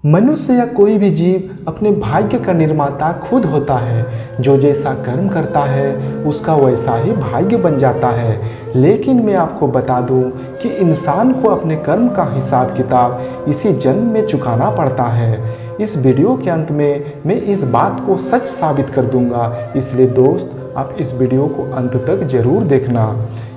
मनुष्य या कोई भी जीव अपने भाग्य का निर्माता खुद होता है। जो जैसा कर्म करता है उसका वैसा ही भाग्य बन जाता है। लेकिन मैं आपको बता दूं कि इंसान को अपने कर्म का हिसाब किताब इसी जन्म में चुकाना पड़ता है। इस वीडियो के अंत में मैं इस बात को सच साबित कर दूंगा, इसलिए दोस्त आप इस वीडियो को अंत तक जरूर देखना।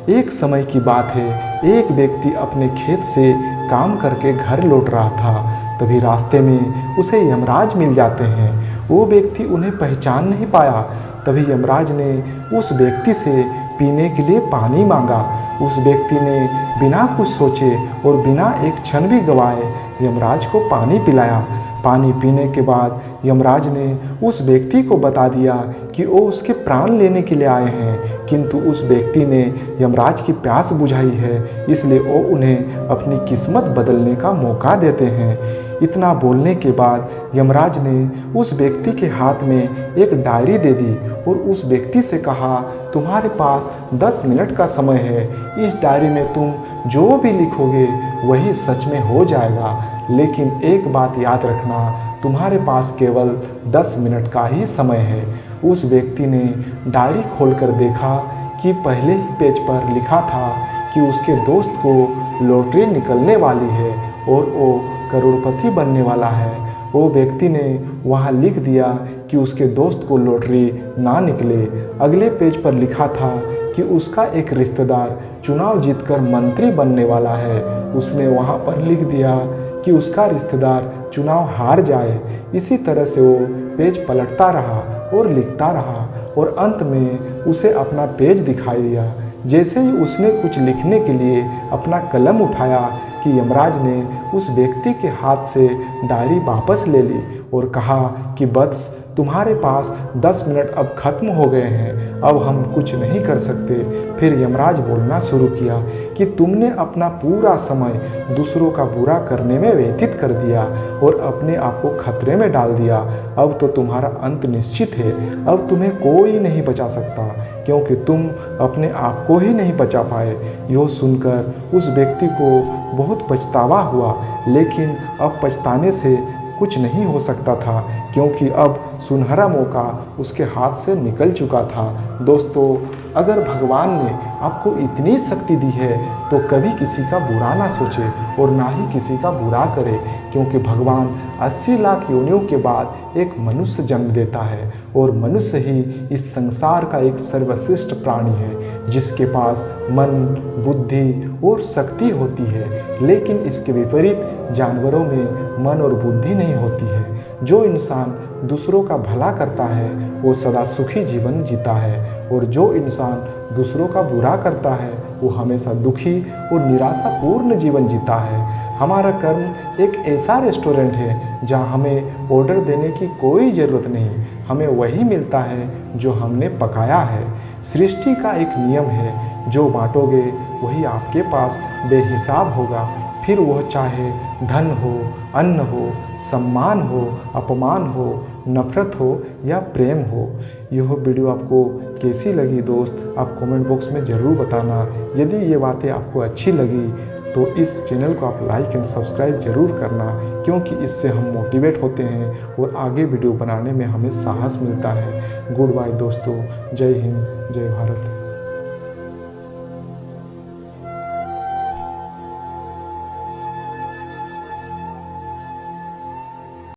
एक समय की बात है, एक व्यक्ति अपने खेत से काम करके घर लौट रहा था। तभी रास्ते में उसे यमराज मिल जाते हैं। वो व्यक्ति उन्हें पहचान नहीं पाया। तभी यमराज ने उस व्यक्ति से पीने के लिए पानी मांगा। उस व्यक्ति ने बिना कुछ सोचे और बिना एक क्षण भी गवाए यमराज को पानी पिलाया। पानी पीने के बाद यमराज ने उस व्यक्ति को बता दिया कि वो उसके प्राण लेने के लिए आए हैं, किंतु उस व्यक्ति ने यमराज की प्यास बुझाई है, इसलिए वो उन्हें अपनी किस्मत बदलने का मौका देते हैं। इतना बोलने के बाद यमराज ने उस व्यक्ति के हाथ में एक डायरी दे दी और उस व्यक्ति से कहा, तुम्हारे पास 10 मिनट का समय है। इस डायरी में तुम जो भी लिखोगे वही सच में हो जाएगा। लेकिन एक बात याद रखना, तुम्हारे पास केवल 10 मिनट का ही समय है। उस व्यक्ति ने डायरी खोलकर देखा कि पहले ही पेज पर लिखा था कि उसके दोस्त को लॉटरी निकलने वाली है और वो करोड़पति बनने वाला है। वो व्यक्ति ने वहाँ लिख दिया कि उसके दोस्त को लॉटरी ना निकले। अगले पेज पर लिखा था कि उसका एक रिश्तेदार चुनाव जीतकर मंत्री बनने वाला है। उसने वहाँ पर लिख दिया कि उसका रिश्तेदार चुनाव हार जाए। इसी तरह से वो पेज पलटता रहा और लिखता रहा और अंत में उसे अपना पेज दिखाई दिया। जैसे ही उसने कुछ लिखने के लिए अपना कलम उठाया कि यमराज ने उस व्यक्ति के हाथ से डायरी वापस ले ली और कहा कि बस तुम्हारे पास 10 मिनट अब खत्म हो गए हैं, अब हम कुछ नहीं कर सकते। फिर यमराज बोलना शुरू किया कि तुमने अपना पूरा समय दूसरों का बुरा करने में व्यतीत कर दिया और अपने आप को खतरे में डाल दिया। अब तो तुम्हारा अंत निश्चित है। अब तुम्हें कोई नहीं बचा सकता, क्योंकि तुम अपने आप को ही नहीं बचा पाए। यह सुनकर उस व्यक्ति को बहुत पछतावा हुआ, लेकिन अब पछताने से कुछ नहीं हो सकता था, क्योंकि अब सुनहरा मौका उसके हाथ से निकल चुका था। दोस्तों, अगर भगवान ने आपको इतनी शक्ति दी है तो कभी किसी का बुरा ना सोचे और ना ही किसी का बुरा करे, क्योंकि भगवान 80 लाख योनियों के बाद एक मनुष्य जन्म देता है और मनुष्य ही इस संसार का एक सर्वश्रेष्ठ प्राणी है, जिसके पास मन, बुद्धि और शक्ति होती है। लेकिन इसके विपरीत जानवरों में मन और बुद्धि नहीं होती है। जो इंसान दूसरों का भला करता है वो सदा सुखी जीवन जीता है, और जो इंसान दूसरों का बुरा करता है वो हमेशा दुखी और निराशापूर्ण जीवन जीता है। हमारा कर्म एक ऐसा रेस्टोरेंट है जहाँ हमें ऑर्डर देने की कोई ज़रूरत नहीं, हमें वही मिलता है जो हमने पकाया है। सृष्टि का एक नियम है, जो बांटोगे वही आपके पास बेहिसाब होगा, फिर वह चाहे धन हो, अन्न हो, सम्मान हो, अपमान हो, नफरत हो या प्रेम हो। यह वीडियो आपको कैसी लगी दोस्त, आप कमेंट बॉक्स में ज़रूर बताना। यदि ये बातें आपको अच्छी लगी तो इस चैनल को आप लाइक एंड सब्सक्राइब ज़रूर करना, क्योंकि इससे हम मोटिवेट होते हैं और आगे वीडियो बनाने में हमें साहस मिलता है। गुड बाय दोस्तों, जय हिंद, जय भारत।